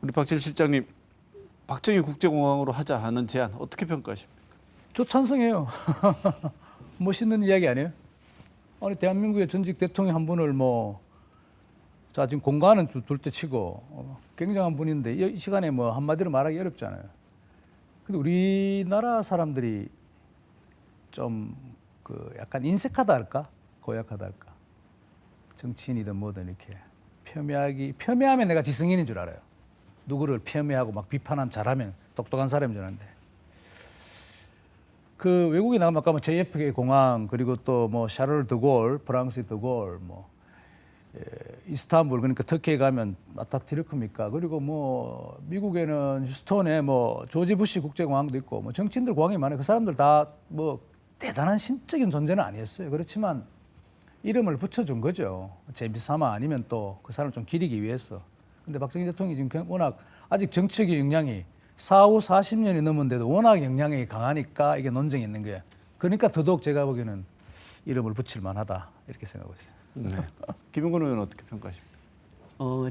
우리 박질 실장님, 박정희 국제공항으로 하자 하는 제안 어떻게 평가하십니까? 저 찬성해요. 멋있는 이야기 아니에요? 아니 대한민국의 전직 대통령 한 분을 자 지금 공간은 둘 때 치고 굉장한 분인데 이 시간에 한마디로 말하기 어렵잖아요. 근데 우리나라 사람들이 좀 약간 인색하다 할까, 고약하다 할까, 정치인이든 뭐든 이렇게 폄훼하면 내가 지성인인 줄 알아요. 누구를 폄훼하고 막 비판하면 잘하면 똑똑한 사람인 줄 아는데. 그 외국에 나가면 아까 JFK 공항 그리고 또 샤를 드골, 프랑스의 드골, 이스탄불 그러니까 터키에 가면 아타트르크입니까? 그리고 미국에는 휴스턴에 조지 부시 국제공항도 있고 정치인들 공항이 많아요. 그 사람들 다 대단한 신적인 존재는 아니었어요. 그렇지만 이름을 붙여준 거죠. 재미삼아 아니면 또 그 사람을 좀 기리기 위해서. 근데 박정희 대통령이 지금 워낙 아직 정치적인 역량이 40년이 넘었는데도 워낙 역량이 강하니까 이게 논쟁이 있는 거예요. 그러니까 더더욱 제가 보기에는 이름을 붙일 만하다 이렇게 생각하고 있어요. 네. 김영건 의원은 어떻게 평가하십니까?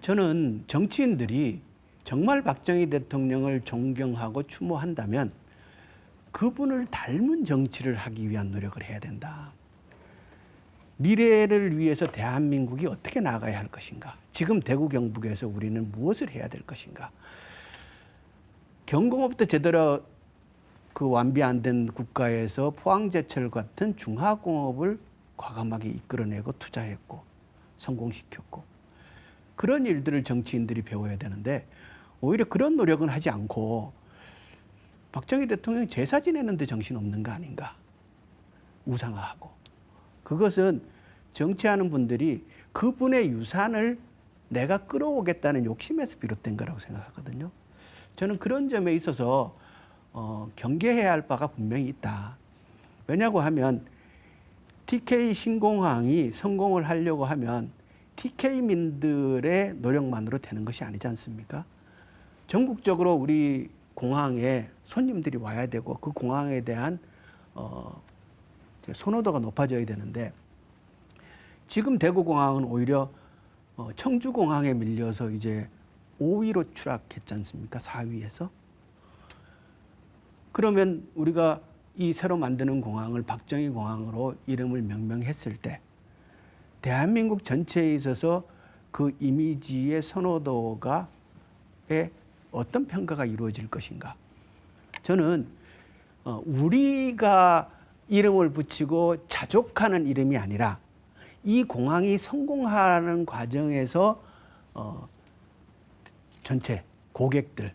저는 정치인들이 정말 박정희 대통령을 존경하고 추모한다면 그분을 닮은 정치를 하기 위한 노력을 해야 된다. 미래를 위해서 대한민국이 어떻게 나아가야 할 것인가? 지금 대구 경북에서 우리는 무엇을 해야 될 것인가? 경공업도 제대로 완비 안 된 국가에서 포항제철 같은 중화공업을 과감하게 이끌어내고 투자했고 성공시켰고 그런 일들을 정치인들이 배워야 되는데 오히려 그런 노력은 하지 않고 박정희 대통령이 제사 지내는데 정신없는 거 아닌가? 우상화하고. 그것은 정치하는 분들이 그분의 유산을 내가 끌어오겠다는 욕심에서 비롯된 거라고 생각하거든요. 저는 그런 점에 있어서 경계해야 할 바가 분명히 있다. 왜냐고 하면 TK 신공항이 성공을 하려고 하면 TK민들의 노력만으로 되는 것이 아니지 않습니까? 전국적으로 우리 공항에 손님들이 와야 되고 그 공항에 대한 선호도가 높아져야 되는데 지금 대구공항은 오히려 청주공항에 밀려서 이제 5위로 추락했지 않습니까? 4위에서. 그러면 우리가 이 새로 만드는 공항을 박정희 공항으로 이름을 명명했을 때 대한민국 전체에 있어서 그 이미지의 선호도가에 어떤 평가가 이루어질 것인가. 저는 우리가 이름을 붙이고 자족하는 이름이 아니라 이 공항이 성공하는 과정에서 전체 고객들의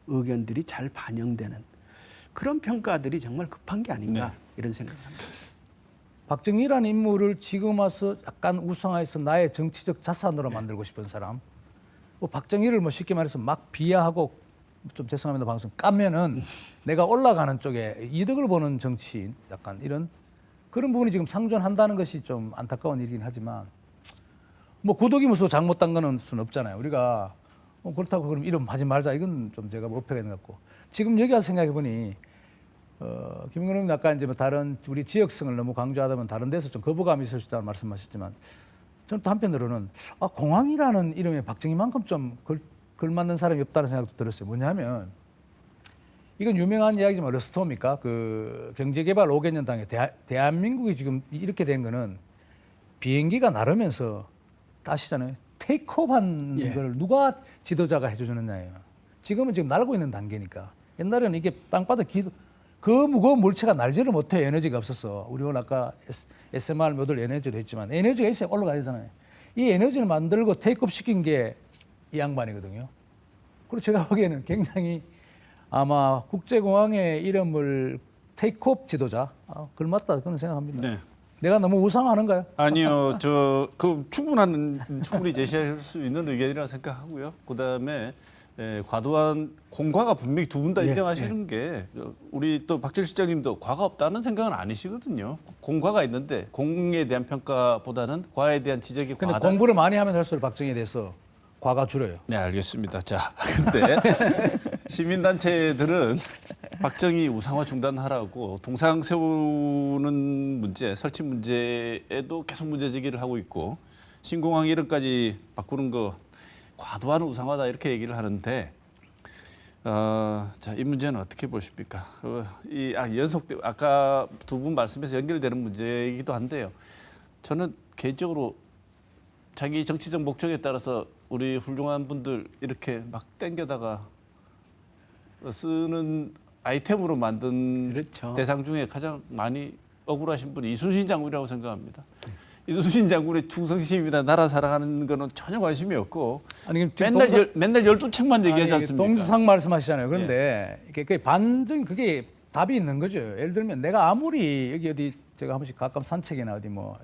의견들이 잘 반영되는 그런 평가들이 정말 급한 게 아닌가 네. 이런 생각을 합니다. 박정희라는 인물을 지금 와서 약간 우상화해서 나의 정치적 자산으로 만들고 싶은 사람. 박정희를 쉽게 말해서 막 비하하고 좀 죄송합니다 방송 까면은 내가 올라가는 쪽에 이득을 보는 정치인 약간 이런 그런 부분이 지금 상존한다는 것이 좀 안타까운 일이긴 하지만 구독이 무서워 잘못 단 거는 수는 없잖아요. 우리가 그렇다고 그럼 이름 하지 말자 이건 좀 제가 어폐가 있는 것 같고 지금 여기 와서 생각해 보니 김영건 의원님 아까 이제 다른 우리 지역성을 너무 강조하다 보면 다른 데서 좀 거부감이 있을 수 있다는 말씀하셨지만 저는 또 한편으로는 공항이라는 이름에 박정희만큼 좀 걸맞는 사람이 없다는 생각도 들었어요. 뭐냐면 이건 유명한 이야기지만 러스토입니까? 그 경제개발 5개년 당에 대한민국이 지금 이렇게 된 거는 비행기가 나르면서 따시잖아요. 테이크오프한 걸 누가 지도자가 해주느냐예요. 지금은 지금 날고 있는 단계니까. 옛날에는 이게 땅바닥 그 무거운 물체가 날지를 못해 에너지가 없었어. 우리 오늘 아까 SMR 모듈 에너지도 했지만 에너지가 있어야 올라가야 되잖아요. 이 에너지를 만들고 테이크오프 시킨 게 이 양반이거든요. 그리고 제가 보기에는 굉장히 아마 국제공항의 이름을 테이크오프 지도자 걸맞다 그런 생각합니다. 네. 내가 너무 우상하는가요? 아니요, 충분히 제시할 수 있는 의견이라고 생각하고요. 그다음에 과도한 공과가 분명히 두 분 다 인정하시는 게 우리 또 박질 실장님도 과가 없다는 생각은 아니시거든요. 공과가 있는데 공에 대한 평가보다는 과에 대한 지적이 근데 과하다. 공부를 많이 하면 할수록 박정희에 대해서 과가 줄어요. 네, 알겠습니다. 자, 근데 시민단체들은 박정희 우상화 중단하라고 동상 세우는 문제, 설치 문제에도 계속 문제 제기를 하고 있고 신공항 이름까지 바꾸는 거 과도한 우상화다 이렇게 얘기를 하는데 자, 이 문제는 어떻게 보십니까? 연속돼 아까 두 분 말씀에서 연결되는 문제이기도 한데요. 저는 개인적으로 자기 정치적 목적에 따라서 우리 훌륭한 분들 이렇게 막 땡겨다가 쓰는 아이템으로 만든 그렇죠. 대상 중에 가장 많이 억울하신 분이 이순신 장군이라고 생각합니다. 이순신 장군의 충성심이나 나라 사랑하는 거는 전혀 관심이 없고 아니 지금 맨날 12책만 얘기하지 않습니까? 동상 말씀하시잖아요. 그런데 이게 반증 그게 답이 있는 거죠. 예를 들면 내가 아무리 여기 어디 제가 한 번씩 가끔 산책이나 어디 뭐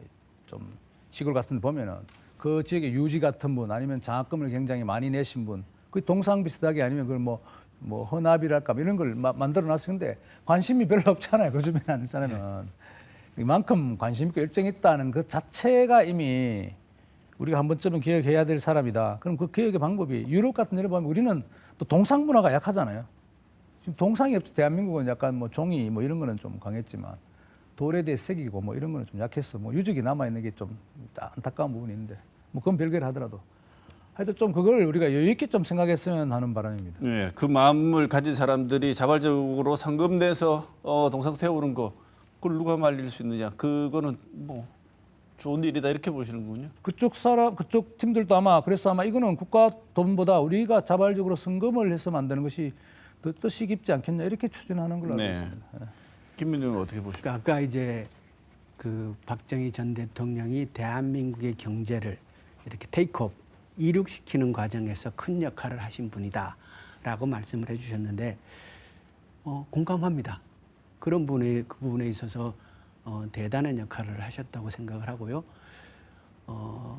좀 시골 같은 데 보면은 그 지역의 유지 같은 분 아니면 장학금을 굉장히 많이 내신 분, 그 동상 비슷하게 아니면 그걸 뭐 헌합이랄까 이런 걸 만들어 놨어요. 근데 관심이 별로 없잖아요. 그 주변에 아는 사람은. 이만큼 관심 있고 열정이 있다는 그 자체가 이미 우리가 한 번쯤은 기억해야 될 사람이다. 그럼 그 기억의 방법이 유럽 같은 데를 보면 우리는 또 동상 문화가 약하잖아요. 지금 동상이 없죠. 대한민국은 약간 뭐 종이 뭐 이런 거는 좀 강했지만 돌에 대해 새기고 뭐 이런 거는 좀 약했어. 뭐 유적이 남아 있는 게 좀 안타까운 부분이 있는데 뭐 그건 별개를 하더라도 하여튼 좀 그걸 우리가 여유 있게 좀 생각했으면 하는 바람입니다. 네, 그 마음을 가진 사람들이 자발적으로 상금 내서 동상 세우는 거 그걸 누가 말릴 수 있느냐? 그거는 뭐 좋은 일이다 이렇게 보시는군요. 그쪽 팀들도 아마 그래서 아마 이거는 국가 돈보다 우리가 자발적으로 성금을 해서 만드는 것이 더 뜻이 깊지 않겠냐 이렇게 추진하는 걸로 알고 네. 있습니다. 네. 김민중은 어떻게 보십니까? 아까 이제 그 박정희 전 대통령이 대한민국의 경제를 이렇게 테이크업 이륙시키는 과정에서 큰 역할을 하신 분이다라고 말씀을 해주셨는데 공감합니다. 그런 그 부분에 있어서 대단한 역할을 하셨다고 생각을 하고요.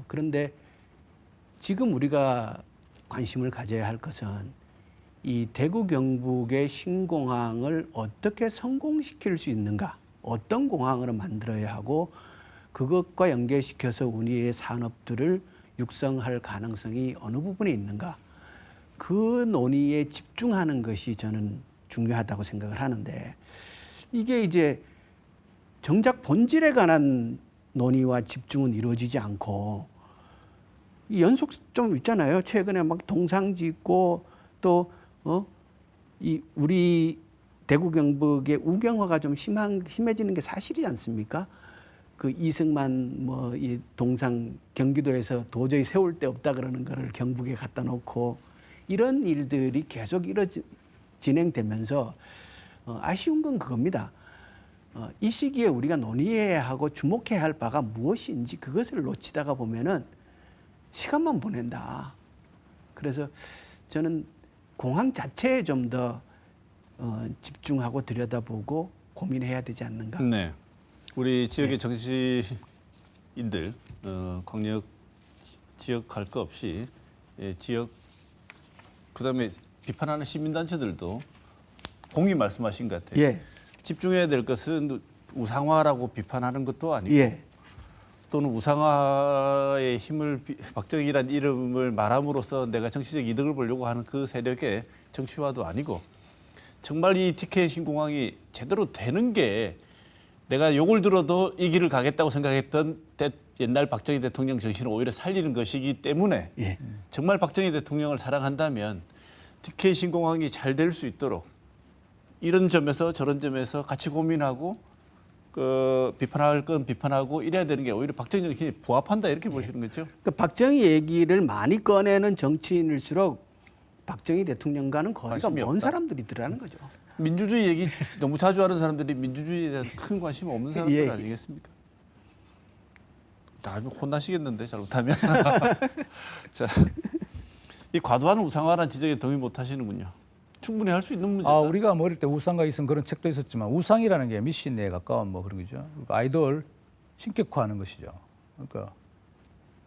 그런데 지금 우리가 관심을 가져야 할 것은 이 대구 경북의 신공항을 어떻게 성공시킬 수 있는가, 어떤 공항으로 만들어야 하고 그것과 연계시켜서 우리의 산업들을 육성할 가능성이 어느 부분에 있는가, 그 논의에 집중하는 것이 저는 중요하다고 생각을 하는데 이게 이제 정작 본질에 관한 논의와 집중은 이루어지지 않고 이 연속 좀 있잖아요. 최근에 막 동상 짓고 또 이 우리 대구 경북의 우경화가 좀 심해지는 게 사실이지 않습니까? 그 이승만 뭐 이 동상 경기도에서 도저히 세울 데 없다 그러는 거를 경북에 갖다 놓고 이런 일들이 계속 진행되면서 아쉬운 건 그겁니다. 이 시기에 우리가 논의해야 하고 주목해야 할 바가 무엇인지 그것을 놓치다가 보면은 시간만 보낸다. 그래서 저는 공항 자체에 좀 더 집중하고 들여다보고 고민해야 되지 않는가. 네, 우리 지역의 정치인들 광역 지역 갈 거 없이 지역 그다음에 비판하는 시민단체들도 공히 말씀하신 것 같아요. 예. 집중해야 될 것은 우상화라고 비판하는 것도 아니고 예. 또는 우상화의 힘을 박정희란 이름을 말함으로써 내가 정치적 이득을 보려고 하는 그 세력의 정치화도 아니고 정말 이 TK 신공항이 제대로 되는 게 내가 욕을 들어도 이 길을 가겠다고 생각했던 옛날 박정희 대통령 정신을 오히려 살리는 것이기 때문에 예. 정말 박정희 대통령을 사랑한다면 TK 신공항이 잘 될 수 있도록 이런 점에서 저런 점에서 같이 고민하고 비판할 건 비판하고 이래야 되는 게 오히려 박정희 정신이 부합한다 이렇게 보시는 거죠? 그러니까 박정희 얘기를 많이 꺼내는 정치인일수록 박정희 대통령과는 거리가 관심이 먼 없다. 사람들이더라는 거죠. 민주주의 얘기 너무 자주 하는 사람들이 민주주의에 대한 큰 관심 없는 사람들 예. 아니겠습니까? 다음에 혼나시겠는데 잘못하면. 자, 이 과도한 우상화라는 지적에 동의 못 하시는군요. 충분히 할 수 있는 문제다. 우리가 뭐 어릴 때 우상과 있은 그런 책도 있었지만 우상이라는 게 미신에 가까운 뭐 그런 거죠. 그러니까 아이돌 신격화하는 것이죠. 그러니까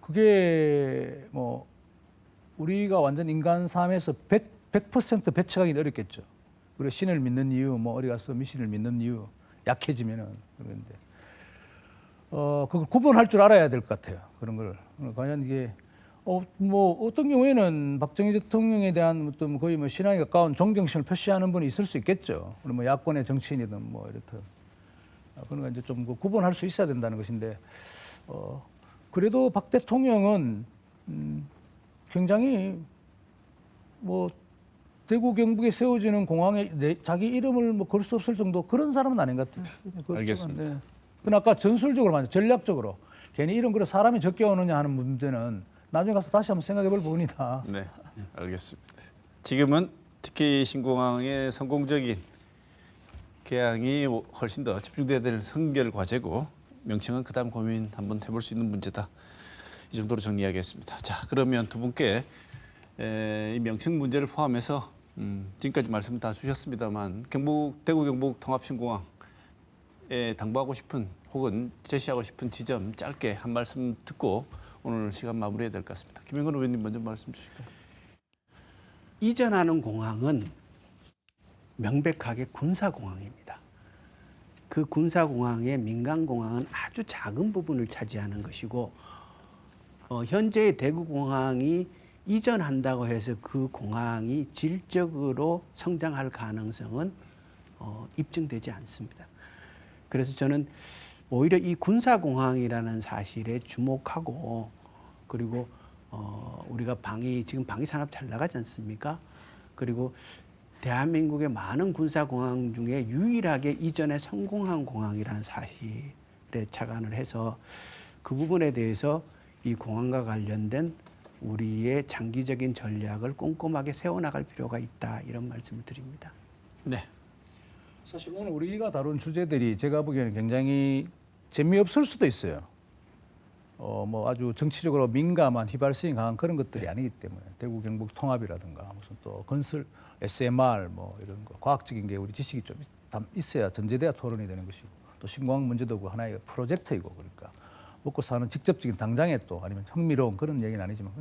그게 뭐 우리가 완전 인간 삶에서 100% 배척하기는 어렵겠죠. 우리가 신을 믿는 이유, 뭐 어디 가서 미신을 믿는 이유, 약해지면은 그런데 그걸 구분할 줄 알아야 될 것 같아요. 그런 걸. 과연 이게 뭐 어떤 경우에는 박정희 대통령에 대한 어떤 거의 뭐 신앙에 가까운 존경심을 표시하는 분이 있을 수 있겠죠. 뭐 야권의 정치인이든 뭐 이렇든 그런 거 이제 좀 구분할 수 있어야 된다는 것인데 그래도 박 대통령은 굉장히 뭐 대구 경북에 세워지는 공항에 자기 이름을 뭐 걸 수 없을 정도 그런 사람은 아닌 것 같아요. 알겠습니다. 네. 근데 아까 전술적으로 말이죠. 전략적으로 괜히 이런 그런 사람이 적게 오느냐 하는 문제는 나중에 가서 다시 한번 생각해 볼 부분이다. 네, 알겠습니다. 지금은 TK 신공항의 성공적인 개항이 훨씬 더 집중돼야 될 선결 과제고 명칭은 그다음 고민 한번 해볼 수 있는 문제다. 이 정도로 정리하겠습니다. 자, 그러면 두 분께 이 명칭 문제를 포함해서 지금까지 말씀 다 주셨습니다만 대구 경북 통합신공항에 당부하고 싶은 혹은 제시하고 싶은 지점 짧게 한 말씀 듣고 오늘 시간 마무리해야 될 것 같습니다. 김영건 의원님 먼저 말씀 주실까요? 이전하는 공항은 명백하게 군사공항입니다. 그 군사공항의 민간공항은 아주 작은 부분을 차지하는 것이고 현재의 대구공항이 이전한다고 해서 그 공항이 질적으로 성장할 가능성은 입증되지 않습니다. 그래서 저는 오히려 이 군사공항이라는 사실에 주목하고 그리고 우리가 지금 방위 산업 잘 나가지 않습니까? 그리고 대한민국의 많은 군사공항 중에 유일하게 이전에 성공한 공항이라는 사실에 착안을 해서 그 부분에 대해서 이 공항과 관련된 우리의 장기적인 전략을 꼼꼼하게 세워나갈 필요가 있다 이런 말씀을 드립니다. 네. 사실 오늘 우리가 다룬 주제들이 제가 보기에는 굉장히 재미없을 수도 있어요. 뭐 아주 정치적으로 민감한 휘발성이 강한 그런 것들이 아니기 때문에 대구 경북 통합이라든가 무슨 또 건설 SMR 뭐 이런 거 과학적인 게 우리 지식이 좀 있어야 전제돼야 토론이 되는 것이고 또 신공항 문제도 그 하나의 프로젝트이고 그러니까 먹고 사는 직접적인 당장에 또 아니면 흥미로운 그런 얘기는 아니지만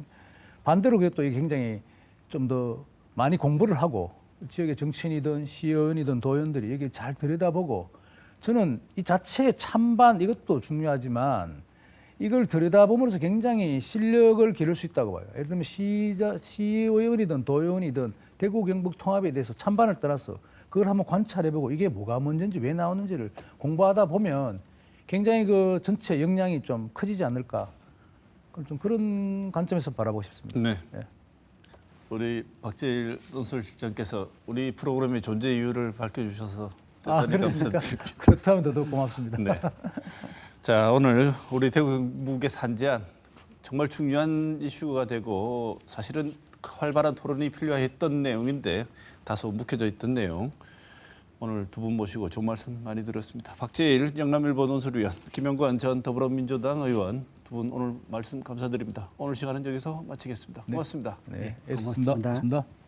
반대로 그게 또 이게 굉장히 좀 더 많이 공부를 하고 지역의 정치인이든 시의원이든 도의원들이 여기 잘 들여다보고 저는 이 자체의 찬반 이것도 중요하지만 이걸 들여다보면서 굉장히 실력을 기를 수 있다고 봐요. 예를 들면 시의원이든 도의원이든 대구 경북 통합에 대해서 찬반을 떠나서 그걸 한번 관찰해보고 이게 뭐가 문제인지 왜 나오는지를 공부하다 보면 굉장히 그 전체 역량이 좀 커지지 않을까. 좀 그런 관점에서 바라보고 싶습니다. 네. 네. 우리 박재일 논술실장께서 우리 프로그램의 존재 이유를 밝혀주셔서 아, 대단히 그렇습니까? 감사드립니다. 그렇다면 더더욱 고맙습니다. 네. 자, 오늘 우리 대구 경북의 산재안 정말 중요한 이슈가 되고 사실은 활발한 토론이 필요했던 내용인데 다소 묵혀져 있던 내용. 오늘 두 분 모시고 좋은 말씀 많이 들었습니다. 박재일 영남일보 논술위원, 김영관 전 더불어민주당 의원 두 분 오늘 말씀 감사드립니다. 오늘 시간은 여기서 마치겠습니다. 고맙습니다. 네, 네, 고맙습니다. 고맙습니다. 고맙습니다.